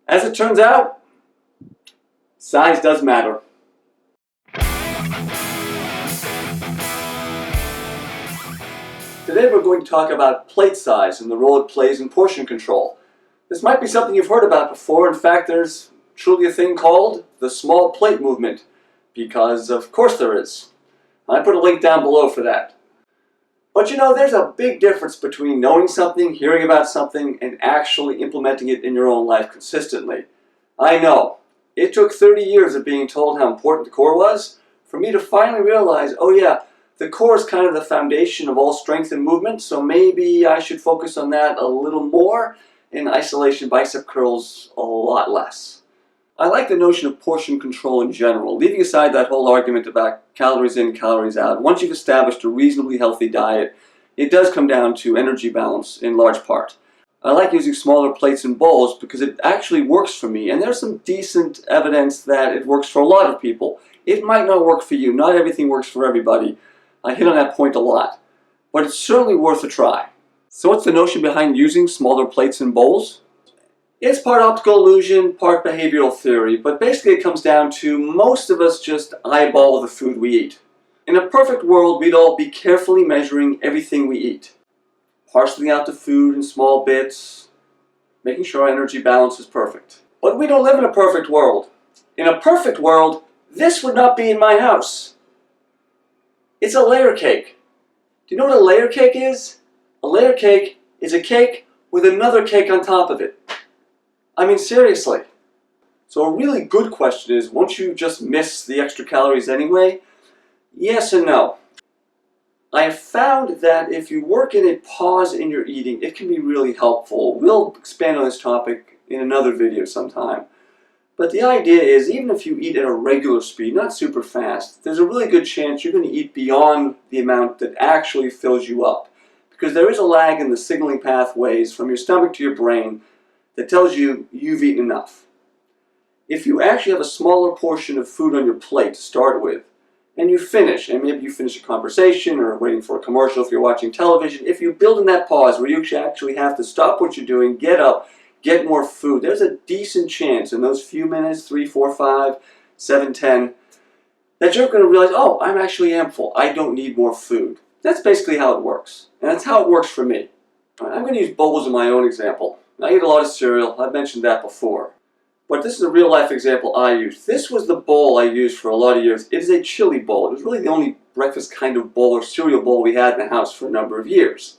As it turns out, size does matter. Today we're going to talk about plate size and the role it plays in portion control. This might be something you've heard about before. In fact, there's truly a thing called the small plate movement, because of course there is. I put a link down below for that. But you know, there's a big difference between knowing something, hearing about something, and actually implementing it in your own life consistently. I know, it took 30 years of being told how important the core was for me to finally realize, oh yeah, the core is kind of the foundation of all strength and movement, so maybe I should focus on that a little more, and isolation bicep curls a lot less. I like the notion of portion control in general, leaving aside that whole argument about calories in, calories out. Once you've established a reasonably healthy diet, it does come down to energy balance in large part. I like using smaller plates and bowls because it actually works for me, and there's some decent evidence that it works for a lot of people. It might not work for you. Not everything works for everybody. I hit on that point a lot, but it's certainly worth a try. So what's the notion behind using smaller plates and bowls? It's part optical illusion, part behavioral theory, but basically it comes down to most of us just eyeball the food we eat. In a perfect world, we'd all be carefully measuring everything we eat, parceling out the food in small bits, making sure our energy balance is perfect. But we don't live in a perfect world. In a perfect world, this would not be in my house. It's a layer cake. Do you know what a layer cake is? A layer cake is a cake with another cake on top of it. I mean, seriously. So a really good question is, won't you just miss the extra calories anyway? Yes and no. I have found that if you work in a pause in your eating, it can be really helpful. We'll expand on this topic in another video sometime. But the idea is, even if you eat at a regular speed, not super fast, there's a really good chance you're going to eat beyond the amount that actually fills you up. Because there is a lag in the signaling pathways from your stomach to your brain that tells you you've eaten enough. If you actually have a smaller portion of food on your plate to start with, and you finish, and maybe you finish a conversation or waiting for a commercial if you're watching television, if you build in that pause where you actually have to stop what you're doing, get up, get more food, there's a decent chance in those few minutes, 3, 4, 5, 7, 10, that you're going to realize, oh, I'm actually full. I don't need more food. That's basically how it works. And that's how it works for me. I'm going to use bowls in my own example. I eat a lot of cereal. I've mentioned that before. But this is a real life example I used. This was the bowl I used for a lot of years. It is a chili bowl. It was really the only breakfast kind of bowl or cereal bowl we had in the house for a number of years.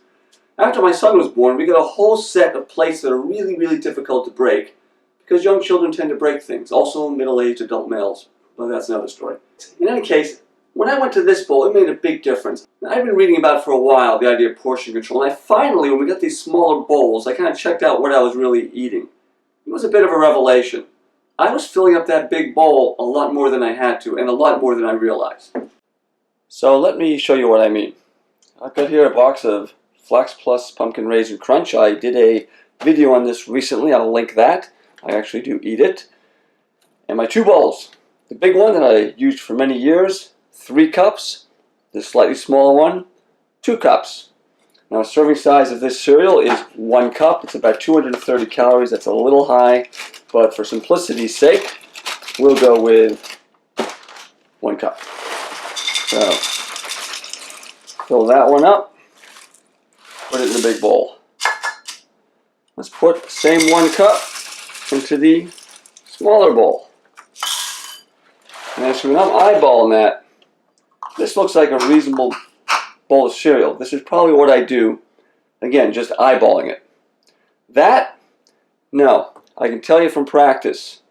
After my son was born, we got a whole set of plates that are really, really difficult to break because young children tend to break things. Also middle-aged adult males, but that's another story. In any case, when I went to this bowl, it made a big difference. Now, I've been reading about for a while the idea of portion control, and I finally, when we got these smaller bowls, I kind of checked out what I was really eating. It was a bit of a revelation. I was filling up that big bowl a lot more than I had to, and a lot more than I realized. So let me show you what I mean. I've got here a box of Flax Plus Pumpkin Raisin Crunch. I did a video on this recently. I'll link that. I actually do eat it. And my two bowls. The big one that I used for many years, 3 cups. The slightly smaller one, 2 cups. Now, a serving size of this cereal is 1 cup. It's about 230 calories. That's a little high, but for simplicity's sake, we'll go with 1 cup. So, fill that one up. Put it in the big bowl. Let's put the same 1 cup into the smaller bowl. And as I'm eyeballing that, this looks like a reasonable bowl of cereal. This is probably what I do. Again, just eyeballing it. That? No. I can tell you from practice,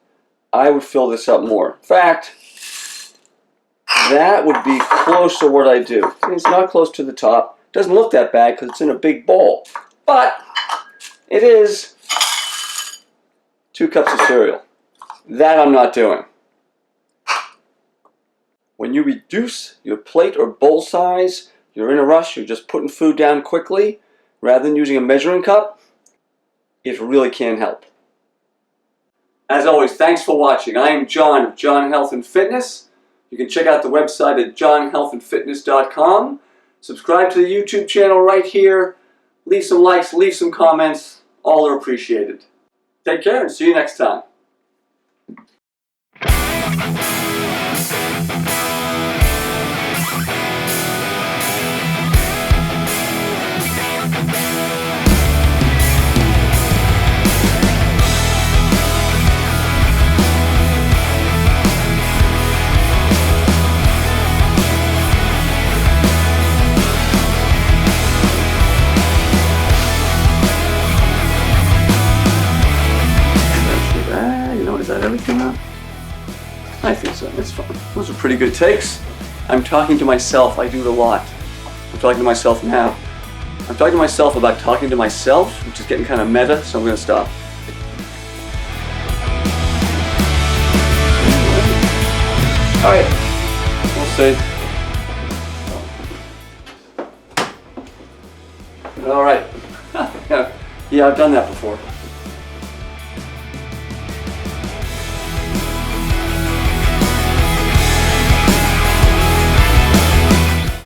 I would fill this up more. In fact, that would be close to what I do. It's not close to the top. It doesn't look that bad because it's in a big bowl. But it is 2 cups of cereal. That I'm not doing. When you reduce your plate or bowl size, you're in a rush, you're just putting food down quickly, rather than using a measuring cup, it really can help. As always, thanks for watching. I am John of John Health and Fitness. You can check out the website at johnhealthandfitness.com. Subscribe to the YouTube channel right here. Leave some likes, leave some comments. All are appreciated. Take care and see you next time. Is that everything up? I think so. It's fine. Those are pretty good takes. I'm talking to myself. I do it a lot. I'm talking to myself now. I'm talking to myself about talking to myself, which is getting kind of meta, so I'm going to stop. All right. We'll see. All right. Yeah, I've done that before.